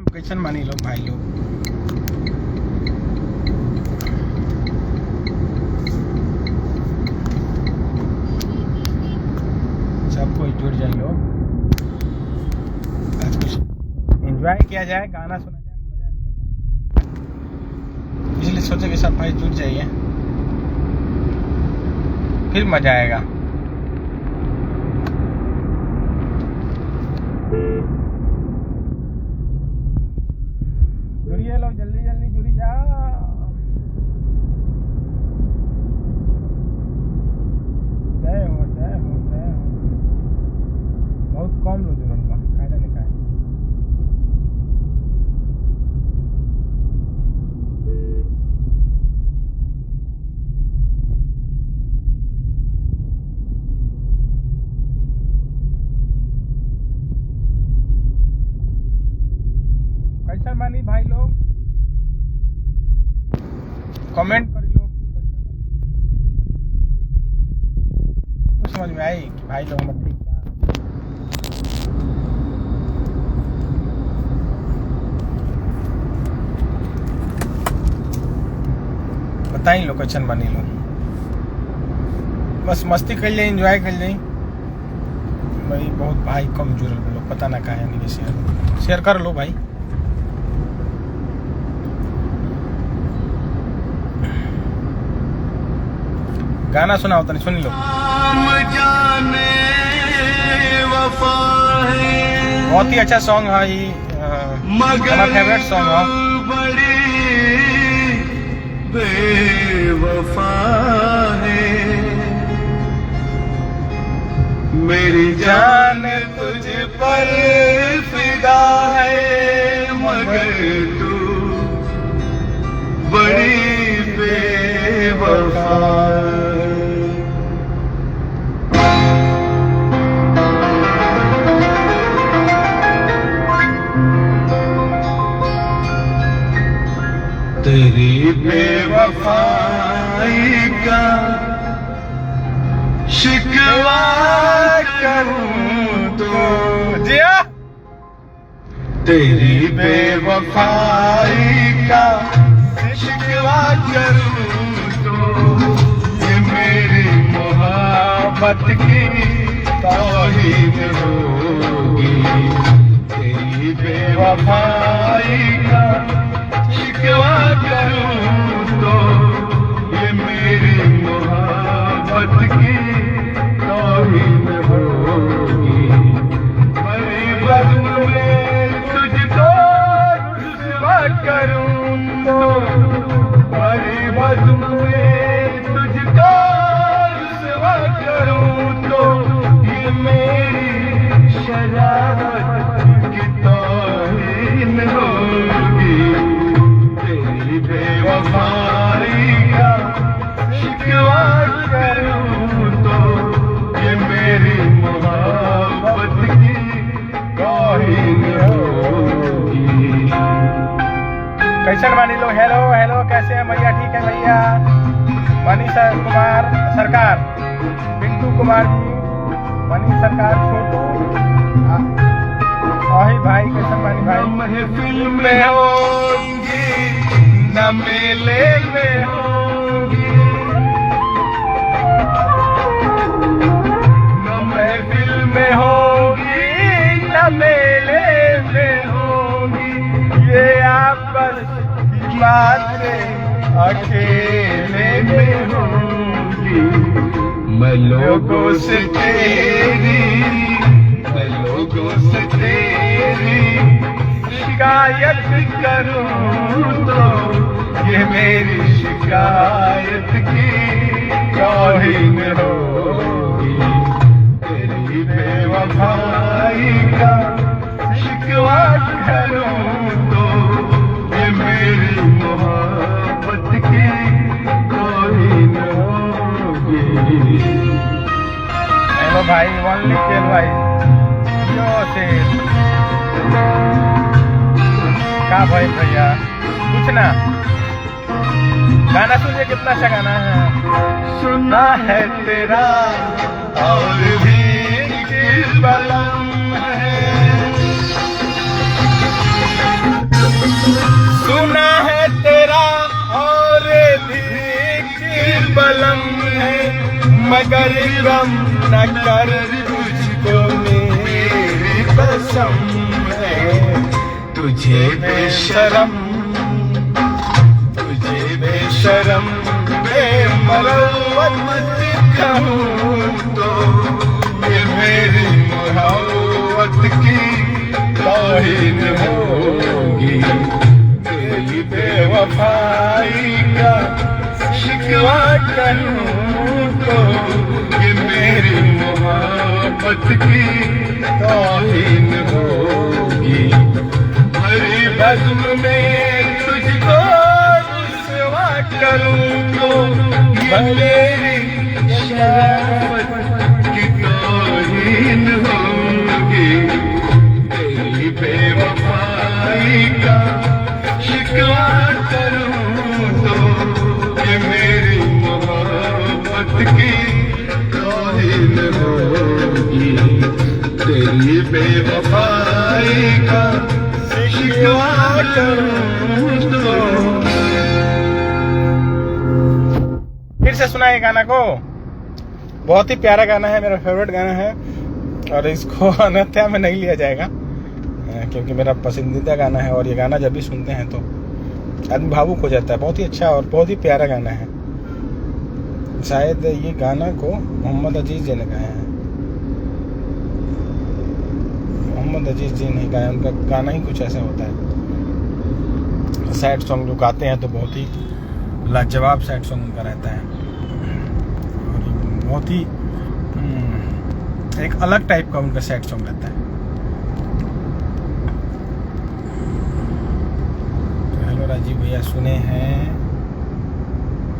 Location मानी लो भाई लोग। सब कोई जुड़ जाइए, आज कुछ एंजॉय किया जाए, गाना सुना जाए, मजा लिया जाए, इसलिए सोचे कि सब भाई जुड़ जाइए, फिर मजा आएगा। जुड़िए लोग, जल्दी जल्दी जुड़ी जाओ। जय हो जय हो जय हो। बहुत कम लोग जुड़ल बा, काहे जाने काहे। कैसन बानी भाई लोग, कमेंट करी लोग। तो समझ में आई कि भाई लोग मत ठीक बा। बताई लोग कैसन बानी लोग, बस मस्ती कर जाए, एंजॉय कर जाए भाई। बहुत भाई कम जुड़ल लोग, पता ना काहे नहीं। शेयर कर लो भाई। गाना सुनाओ तनी सुन लो। बहुत ही अच्छा सॉन्ग है ये, मेरा फेवरेट सॉन्ग है। बेवफा है मेरी जान तुझ पर फिदा है, मगर तू बड़ी बेवफा है। तेरी बेवफाई का शिकवा करूं तो जिया, तेरी बेवफाई का शिकवा करूं तो ये मेरी मोहब्बत की तौहीन होगी। तेरी बेवफाई का शिकवा करूं तो ये मेरी मोहब्बत की तौहीन होगी। मेरी बज़्म में तुझको रुसवा करूं तो, मेरी बज़्म में तुझको रुसवा करूं तो ये मेरी शरारत की तौहीन होगी। तेरी बेवफाई का शिकवा करूं तो ये मेरी मोहब्बत की तौहीन होगी। कैसन मानी लो। हेलो हेलो, कैसे हैं भैया? ठीक है भैया। मनीष कुमार सरकार, पिंटू कुमार जी, मनीष सरकार, छोटू अही भाई, कैसन मानी भाई? महफिल में होंगी न मेले में होंगी, न महफिल में होंगी न मेले में होंगी। ये आपस की बातें अकेले में होंगी। मैं लोगों से तेरी, मैं लोगों से तेरी शिकायत करूं तो ये मेरी शिकायत की तौहीन होगी। तेरी बेवफाई का शिकवा करूं तो ये मेरी मोहब्बत की तौहीन होगी। हेलो भाई, वन लिखे भाई यो से का भाई भैया कुछ ना। गाना सुनिए, कितना अच्छा गाना है। सुना है तेरा और भी किस बलम है, मगर गम न कर तुझको मेरी कसम है। तुझे बेशरम, तुझे बेशरम बेमरवत कहूँ तो ये मेरी मोहब्बत की तौहीन होगी। तेरी बेवफाई का शिकवा करूँ तो ये मेरी मोहब्बत की तौहीन होगी। हरी बज़्म में तुझको रुसवा करूँ तो मेरी शराफत की तौहीन होगी। तेरी बेवफाई का शिकवा करूँ तो ये मेरी मोहब्बत की तौहीन होगी। तेरी बेवफाई का शिकवा करूँ तो। फिर से सुना ये गाना को, बहुत ही प्यारा गाना है, मेरा फेवरेट गाना है और इसको अन्यथा में नहीं लिया जाएगा क्योंकि मेरा पसंदीदा गाना है। और ये गाना जब भी सुनते हैं तो आदमी भावुक हो जाता है। बहुत ही अच्छा और बहुत ही प्यारा गाना है। शायद ये गाना को मोहम्मद अजीज जी ने गाया है। मोहम्मद अजीज जी ने गाया, उनका गाना ही कुछ ऐसा होता है। सैड सॉन्ग जो गाते हैं तो बहुत ही लाजवाब सैड सॉन्ग उनका रहता है और बहुत ही एक अलग टाइप का उनका सैड सॉन्ग रहता है। तो हेलो राजीव भैया, सुने हैं,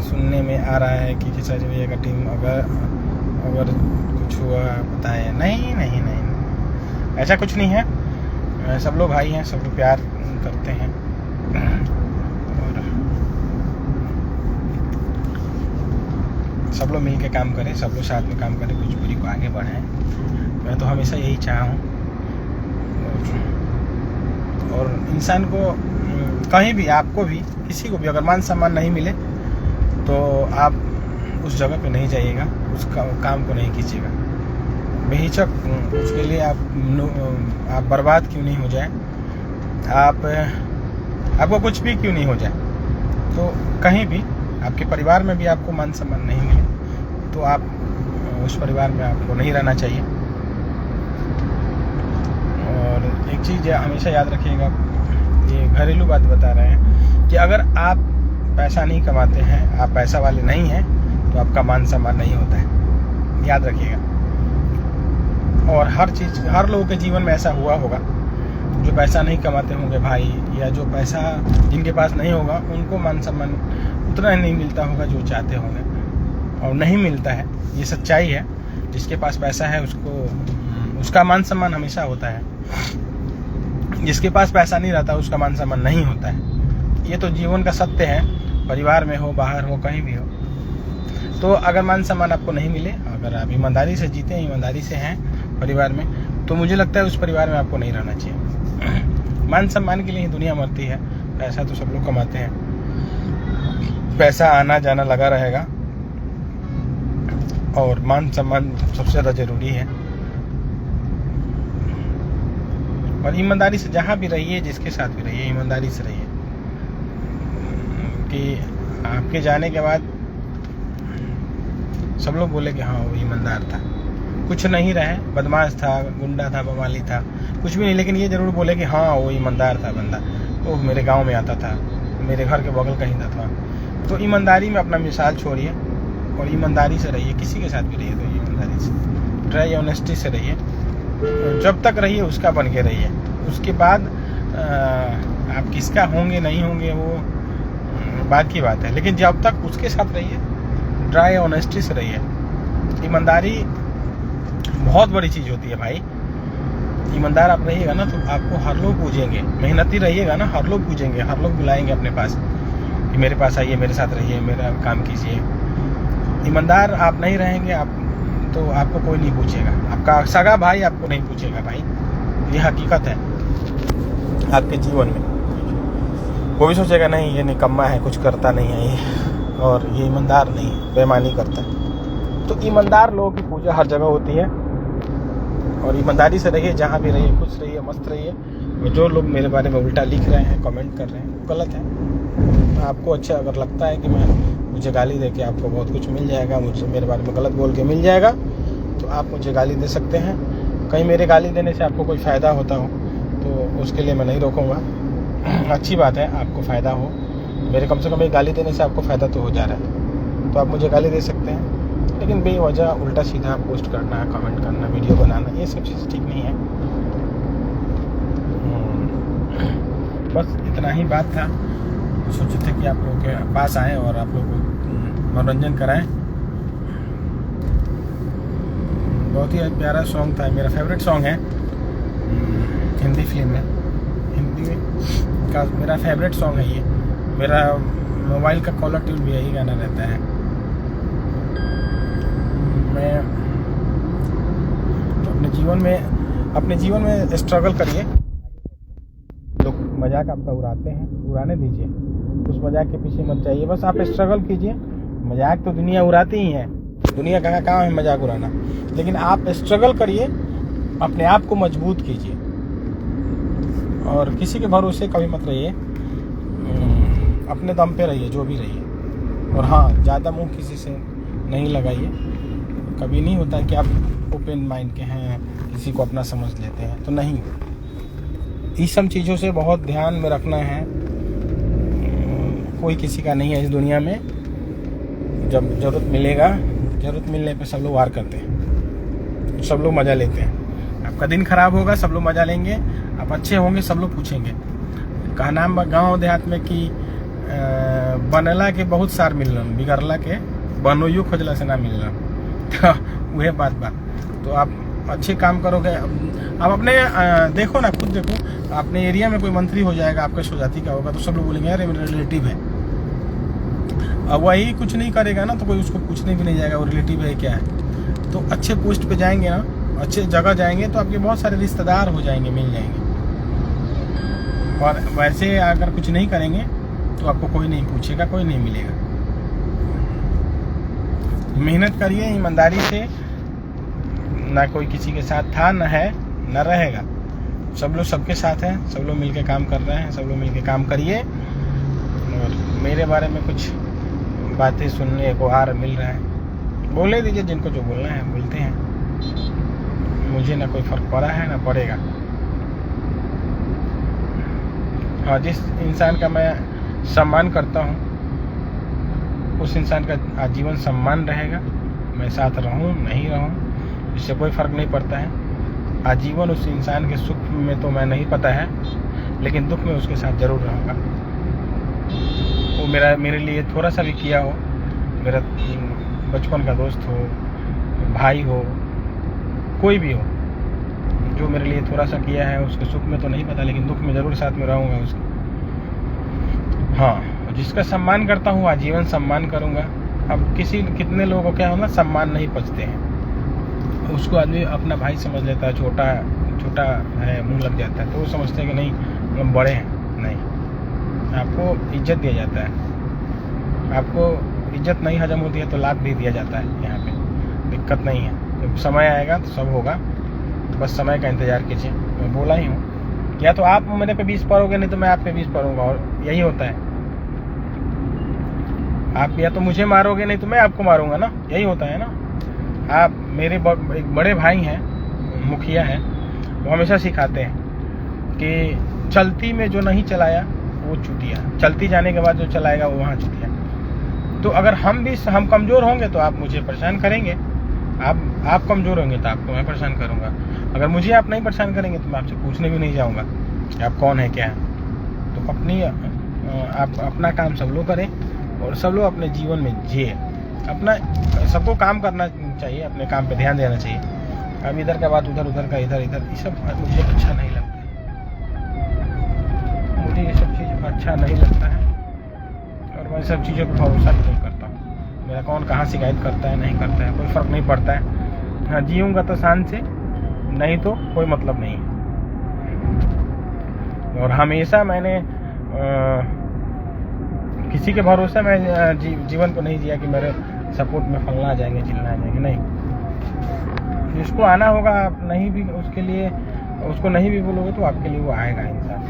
सुनने में आ रहा है कि किसा जी भैया का टीम अगर कुछ हुआ बताए। नहीं नहीं नहीं, ऐसा कुछ नहीं है। सब लोग भाई हैं, सब लोग प्यार करते हैं और सब लोग मिल के काम करें, सब लोग साथ में काम करें, भोजपुरी को आगे बढ़ाएं। मैं तो हमेशा यही चाहा हूँ। और इंसान को कहीं भी, आपको भी, किसी को भी अगर मान सम्मान नहीं मिले तो आप उस जगह पे नहीं जाइएगा, उस काम को नहीं कीजिएगा। बेहिचक उसके लिए आप बर्बाद क्यों नहीं हो जाए, आपको कुछ भी क्यों नहीं हो जाए, तो कहीं भी आपके परिवार में भी आपको मान सम्मान नहीं मिले तो आप उस परिवार में आपको नहीं रहना चाहिए। और एक चीज़ हमेशा याद रखिएगा, ये घरेलू बात बता रहे हैं कि अगर आप पैसा नहीं कमाते हैं, आप पैसा वाले नहीं हैं, तो आपका मान सम्मान नहीं होता है, याद रखिएगा। और हर लोगों के जीवन में ऐसा हुआ होगा, जो पैसा नहीं कमाते होंगे भाई, या जो पैसा जिनके पास नहीं होगा, उनको मान सम्मान उतना ही नहीं मिलता होगा जो चाहते होंगे, और नहीं मिलता है, ये सच्चाई है। जिसके पास पैसा है उसका मान सम्मान हमेशा होता है, जिसके पास पैसा नहीं रहता उसका मान सम्मान नहीं होता है। ये तो जीवन का सत्य है, परिवार में हो, बाहर हो, कहीं भी हो। तो अगर मान सम्मान आपको नहीं मिले, अगर आप ईमानदारी से जीते हैं, ईमानदारी से हैं परिवार में, तो मुझे लगता है उस परिवार में आपको नहीं रहना चाहिए। मान सम्मान के लिए ही दुनिया मरती है। पैसा तो सब लोग कमाते हैं, पैसा आना जाना लगा रहेगा, और मान सम्मान सबसे ज़्यादा जरूरी है। और ईमानदारी से जहाँ भी रहिए, जिसके साथ भी रहिए, ईमानदारी से रहिए कि आपके जाने के बाद सब लोग बोले कि हाँ वो ईमानदार था। कुछ नहीं रहे, बदमाश था, गुंडा था, बवाली था, कुछ भी नहीं, लेकिन ये जरूर बोले कि हाँ वो ईमानदार था बंदा, वो मेरे गांव में आता था, मेरे घर के बगल कहीं था। तो ईमानदारी में अपना मिसाल छोड़िए और ईमानदारी से रहिए, किसी के साथ भी रहिए तो ईमानदारी से, ट्राई ऑनेस्टी से रहिए। जब तक रहिए उसका बन के रहिए, उसके बाद आप किसका होंगे नहीं होंगे वो बात की बात है, लेकिन जब तक उसके साथ रहिए, ट्राई ऑनेस्टी से रहिए। ईमानदारी बहुत बड़ी चीज़ होती है भाई। ईमानदार आप रहिएगा ना तो आपको हर लोग पूछेंगे, मेहनती रहिएगा ना, हर लोग पूछेंगे, हर लोग बुलाएंगे अपने पास कि मेरे पास आइए, मेरे साथ रहिए, मेरा काम कीजिए। ईमानदार आप नहीं रहेंगे आप तो आपको कोई नहीं पूछेगा, आपका सगा भाई आपको नहीं पूछेगा भाई, ये हकीकत है आपके जीवन में। कोई सोचेगा नहीं ये निकम्मा है, कुछ करता नहीं है ये, और ये ईमानदार नहीं है, बेईमानी करता है। तो ईमानदार लोगों की पूजा हर जगह होती है, और ईमानदारी से रहिए, जहाँ भी रहिए, खुश रहिए, मस्त रहिए। और जो लोग मेरे बारे में उल्टा लिख रहे हैं, कमेंट कर रहे हैं, वो गलत है। आपको अच्छा अगर लगता है कि मुझे गाली दे के आपको बहुत कुछ मिल जाएगा, मुझे मेरे बारे में गलत बोल के मिल जाएगा, तो आप मुझे गाली दे सकते हैं। कहीं मेरे गाली देने से आपको कोई फ़ायदा होता हो तो उसके लिए मैं नहीं रोकूँगा। अच्छी बात है, आपको फ़ायदा हो, मेरे कम से कम एक गाली देने से आपको फ़ायदा तो हो जा रहा है, तो आप मुझे गाली दे सकते हैं। लेकिन बेवजह उल्टा सीधा पोस्ट करना, कमेंट करना, वीडियो बनाना, ये सब चीज़ ठीक नहीं है। बस इतना ही बात था। सोचे थे कि आप लोगों के पास आएँ और आप लोगों को मनोरंजन कराएं। बहुत ही प्यारा सॉन्ग था, मेरा फेवरेट सॉन्ग है हिंदी फिल्म में, हिंदी का मेरा फेवरेट सॉन्ग है ये। मेरा मोबाइल का कॉलर ट्यून भी यही गाना रहता है। मैं अपने जीवन में स्ट्रगल करिए। लोग मजाक आपका उड़ाते हैं, उड़ाने दीजिए, उस मजाक के पीछे मत जाइए, बस आप स्ट्रगल कीजिए। मजाक तो दुनिया उड़ाती ही है, दुनिया कहाँ कहाँ है मजाक उड़ाना, लेकिन आप स्ट्रगल करिए, अपने आप को मजबूत कीजिए और किसी के भरोसे कभी मत रहिए। अपने दम पे रहिए, जो भी रहिए। और हाँ, ज़्यादा मुंह किसी से नहीं लगाइए। कभी नहीं होता कि आप ओपन माइंड के हैं, किसी को अपना समझ लेते हैं, तो नहीं। इस सब चीज़ों से बहुत ध्यान में रखना है। कोई किसी का नहीं है इस दुनिया में। जब ज़रूरत मिलेगा, ज़रूरत मिलने पे सब लोग वार करते हैं, सब लोग मज़ा लेते हैं। आपका दिन खराब होगा, सब लोग मज़ा लेंगे। आप अच्छे होंगे, सब लोग पूछेंगे। कहना गाँव देहात में कि बनला के बहुत सार मिलन, बिगड़ला के बनोइयो खोजला से ना मिलना। तो वह बात। तो आप अच्छे काम करोगे। आप अपने देखो ना, खुद देखो, अपने एरिया में कोई मंत्री हो जाएगा, आपके स्वजाति का होगा, तो सब लोग बोलेंगे यार मेरा रिलेटिव है। अब वही कुछ नहीं करेगा ना, तो कोई उसको पूछने भी नहीं जाएगा वो रिलेटिव है क्या है। तो अच्छे पोस्ट पे जाएंगे ना, अच्छे जगह जाएंगे, तो आपके बहुत सारे रिश्तेदार हो जाएंगे, मिल जाएंगे। और वैसे अगर कुछ नहीं करेंगे तो आपको कोई नहीं पूछेगा, कोई नहीं मिलेगा। मेहनत करिए ईमानदारी से। ना कोई किसी के साथ था, न है, न रहेगा। सब लोग सबके साथ हैं, सब लोग मिलके काम कर रहे हैं, सब लोग मिलके काम करिए। और मेरे बारे में कुछ बातें सुनने को मिल रहा है, बोले दीजिए, जिनको जो बोलना है बोलते हैं। मुझे ना कोई फर्क पड़ा है, ना पड़ेगा। हाँ, जिस इंसान का मैं सम्मान करता हूँ, उस इंसान का आजीवन सम्मान रहेगा। मैं साथ रहूँ नहीं रहूँ, इससे कोई फ़र्क नहीं पड़ता है। आजीवन उस इंसान के सुख में तो मैं नहीं पता है, लेकिन दुख में उसके साथ ज़रूर रहूँगा। वो मेरे लिए थोड़ा सा भी किया हो, मेरा बचपन का दोस्त हो, भाई हो, कोई भी हो, जो मेरे लिए थोड़ा सा किया है, उसके सुख में तो नहीं पता, लेकिन दुख में ज़रूर साथ में रहूँगा उसके। हाँ, जिसका सम्मान करता हूँ आजीवन सम्मान करूँगा। अब कितने लोगों को क्या होना, सम्मान नहीं पचते हैं, उसको आदमी अपना भाई समझ लेता है, छोटा है, मुंह लग जाता है, तो वो समझते हैं कि नहीं हम बड़े हैं। नहीं, आपको इज्जत दिया जाता है। आपको इज्जत नहीं हजम होती है तो लात भी दिया जाता है। यहाँ पे दिक्कत नहीं है, जब समय आएगा तो सब होगा, बस समय का इंतज़ार कीजिए। मैं बोला ही हूँ, या तो आप मेरे पे 20 पड़ोगे, नहीं तो मैं आप पे 20 पड़ूंगा, और यही होता है। आप या तो मुझे मारोगे, नहीं तो मैं आपको मारूंगा ना, यही होता है ना। आप मेरे एक बड़े भाई हैं, मुखिया हैं, वो हमेशा सिखाते हैं कि चलती में जो नहीं चलाया वो चुतिया, चलती जाने के बाद जो चलाएगा वो वहाँ चुतिया। तो अगर हम कमज़ोर होंगे तो आप मुझे परेशान करेंगे, आप कमज़ोर होंगे तो आपको मैं परेशान करूँगा। अगर मुझे आप नहीं परेशान करेंगे तो मैं आपसे पूछने भी नहीं जाऊँगा कि आप कौन है, क्या है। तो आप अपना काम सब लोग करें और सब लोग अपने जीवन में जिए। अपना सबको काम करना चाहिए, अपने काम पे ध्यान देना चाहिए। अब इधर का बात उधर, उधर का इधर, ये सब मुझे अच्छा नहीं लगता है। मुझे ये सब चीज़ अच्छा नहीं लगता है और मैं सब चीज़ों पर भरोसा भी नहीं करता हूँ। मेरा कौन कहाँ शिकायत करता है, नहीं करता है, कोई फ़र्क नहीं पड़ता है। हाँ, जीऊँगा तो शान से, नहीं तो कोई मतलब नहीं है। और हमेशा मैंने किसी के भरोसे मैं जीवन को नहीं जिया कि मेरे सपोर्ट में फंगला आ जाएंगे, चिल्ला आ जाएंगे। नहीं, जिसको आना होगा, आप नहीं भी उसके लिए, उसको नहीं भी बोलोगे तो आपके लिए वो आएगा इंसान।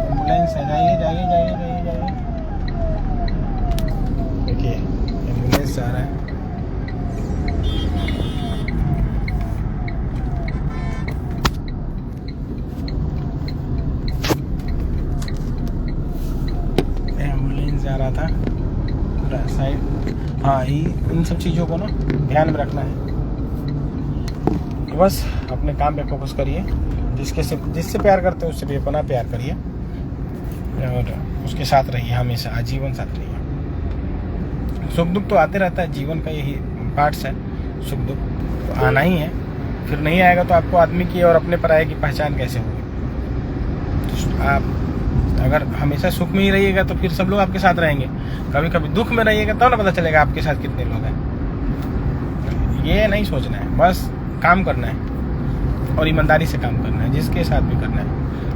एम्बुलेंस है, जाइए जाइए जाइए जाइए जाइए। देखिए एम्बुलेंस जा रहा है। एम्बुलेंस जा रहा था पूरा साइड। हाँ, इन सब चीज़ों को ना ध्यान में रखना है। बस अपने काम पे फोकस करिए। जिससे प्यार करते हो उससे भी अपना प्यार करिए और उसके साथ रहिए, हमेशा आजीवन साथ रहिए। सुख दुख तो आते रहता है, जीवन का यही पार्ट्स है। सुख दुख तो आना ही है, फिर नहीं आएगा तो आपको आदमी की और अपने पराये की पहचान कैसे होगी। तो आप अगर हमेशा सुख में ही रहिएगा तो फिर सब लोग आपके साथ रहेंगे। कभी कभी दुख में रहिएगा तब ना पता चलेगा आपके साथ कितने लोग हैं। ये नहीं सोचना है, बस काम करना है और ईमानदारी से काम करना है, जिसके साथ भी करना है।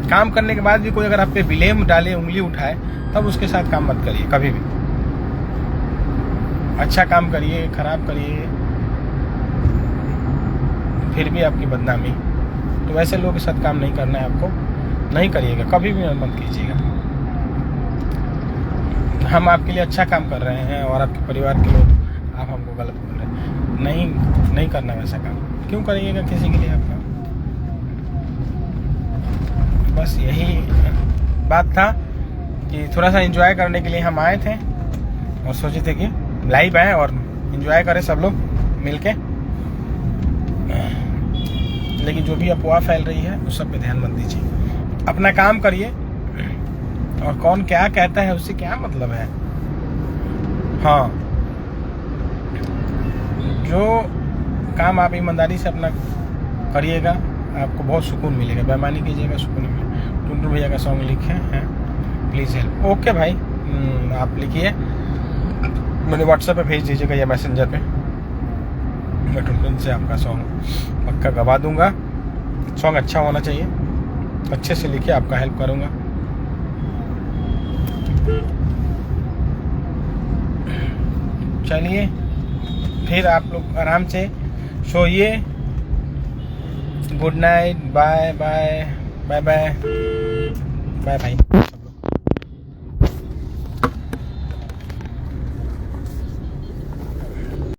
काम करने के बाद भी कोई अगर आप पे ब्लेम डाले, उंगली उठाए, तब उसके साथ काम मत करिए कभी भी। अच्छा काम करिए, खराब करिए, फिर भी आपकी बदनामी, तो वैसे लोगों के साथ काम नहीं करना है आपको। नहीं करिएगा, कभी भी मत कीजिएगा। हम आपके लिए अच्छा काम कर रहे हैं और आपके परिवार के लोग आप हमको गलत बोल रहे हैं। नहीं करना वैसा काम। क्यों करिएगा किसी के लिए आप काम? बस यही बात था कि थोड़ा सा एंजॉय करने के लिए हम आए थे और सोचे थे कि लाइव आए और एंजॉय करें सब लोग मिलके। लेकिन जो भी अफवाह फैल रही है उस सब पे ध्यान मत दीजिए। अपना काम करिए और कौन क्या कहता है उससे क्या मतलब है। हाँ, जो काम आप ईमानदारी से अपना करिएगा आपको बहुत सुकून मिलेगा। बेईमानी कीजिएगा, सुकून मिलेगा। टुंटू भैया का सॉन्ग लिखे हैं, प्लीज़ हेल्प। ओके भाई, आप लिखिए, मैंने व्हाट्सएप पे भेज दीजिएगा या मैसेंजर पे। मैं टुनटुन से आपका सॉन्ग पक्का गवा दूंगा। सॉन्ग अच्छा होना चाहिए, अच्छे से लिखिए, आपका हेल्प करूंगा। चलिए फिर आप लोग आराम से सोइए। Good night, bye bye bye bye bye bye.